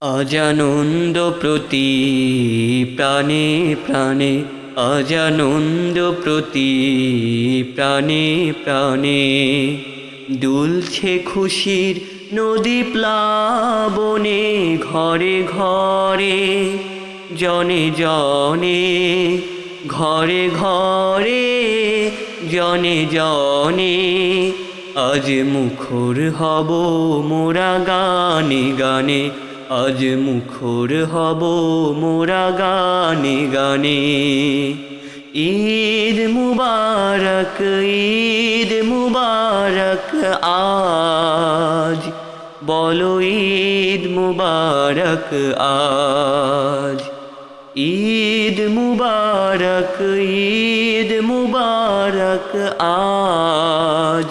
আজ আনন্দ প্রতি প্রাণে প্রাণে, আজ আনন্দ প্রতি প্রাণে প্রাণে, দুলছে খুশির নদী প্লাবনে, ঘরে ঘরে জনে জনে, ঘরে ঘরে জনে জনে, আজ মুখর হব মোরা গানে গানে, আজ মুখর হব মোরা গানে গানে। ঈদ মুবারক, ঈদ মুবারক আজ, বলো ঈদ মুবারক আজ। ঈদ মুবারক, ঈদ মুবারক আজ,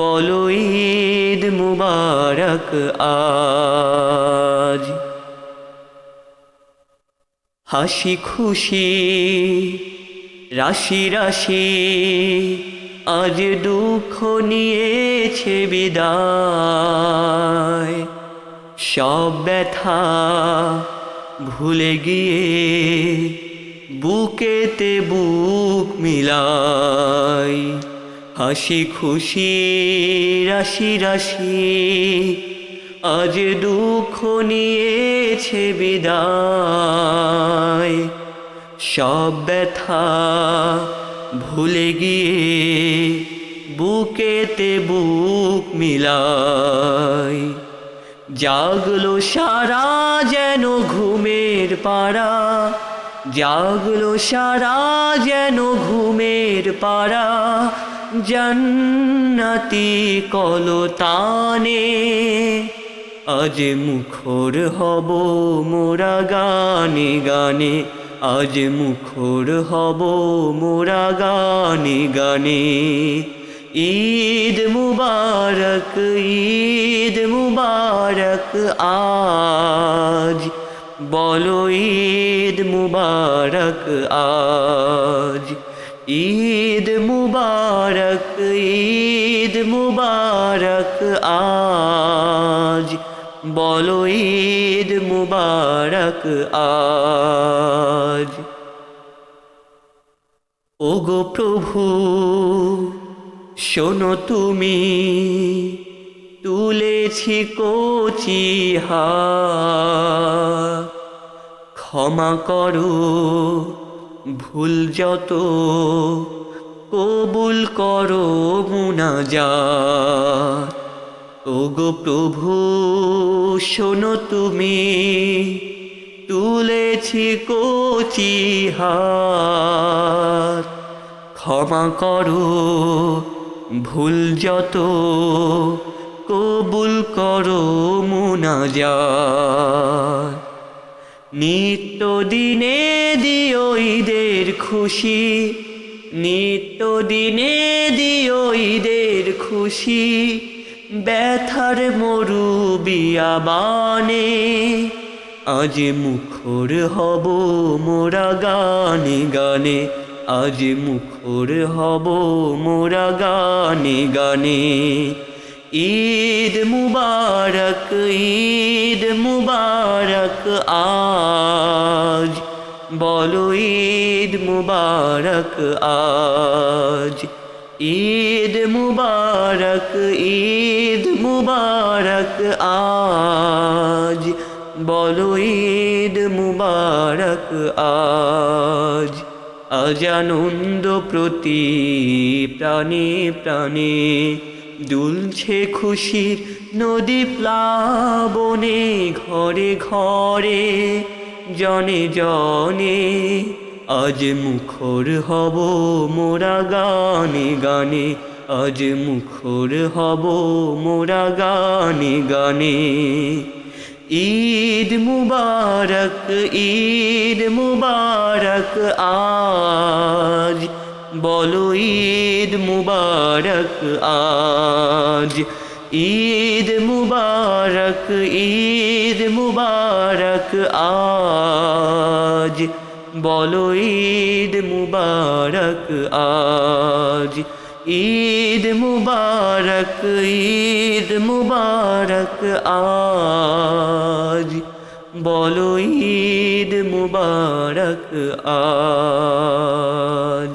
বলো ঈদ মুবারক আজ। হাসি খুশি রাশি রাশি, আজ দুঃখ নিয়েছে বিদায়, সব ব্যথা ভুলে গিয়ে বুকেতে বুক মিলাই। হাসি খুশি রাশি রাশি, আজ দুঃখ নিয়েছে বিদায়, সব ব্যথা ভুলে গিয়ে বুকেতে বুক মিলাই। জাগলো সারা যেন ঘুমের পাড়া, জাগলো সারা যেন ঘুমের পাড়া, জান্নাতি কলতানে, আজ মুখর হব মোরা গানে গানে, আজ মুখর হব মোরা গানে গানে। ঈদ মুবারক, ঈদ মুবারক আজ, বলো ঈদ মুবারক আজ। ঈদ মুবারক, ঈদ মুবারক আজ, বলো ঈদ মুবারক আজ। ওগো প্রভু শোনো তুমি, তুলেছি কচি হাত, ক্ষমা করো ভুল যত, কবুল করো মুনাজাত। ওগো প্রভু শোনো তুমি, তুলেছি কচি হাত, ক্ষমা করো ভুল যত, কবুল করো মুনাজাত। নিত্য দিনে দিও ঈদের খুশি, নিত্য দিনে দিও ঈদের খুশি, ব্যথার মরু বিয়াবানে, আজ মুখর হব মোরা গানে গানে, আজ মুখর হব মোরা গানে গানে। ঈদ মুবারক, ঈদ মুবারক আজ, বলো ঈদ মুবারক আজ। ঈদ মুবারক, ঈদ মুবারক আজ, বলো ঈদ মুবারক আজ। আজ আনন্দ প্রতি প্রাণে প্রাণে, দুলছে খুশির নদী প্লাবনে, ঘরে ঘরে জনে জনে, আজ মুখর হব মোরা গানে গানে, আজ মুখর হব মোরা গানে গানে। ঈদ মুবারক, ঈদ মুবারক আজ, বলো ঈদ মুবারক আজ। ঈদ মুবারক, ঈদ মুবারক আজ, বলো ঈদ মুবারক আজ। ঈদ মুবারক, ঈদ মুবারক আজ, বলো ঈদ মুবারক আজ।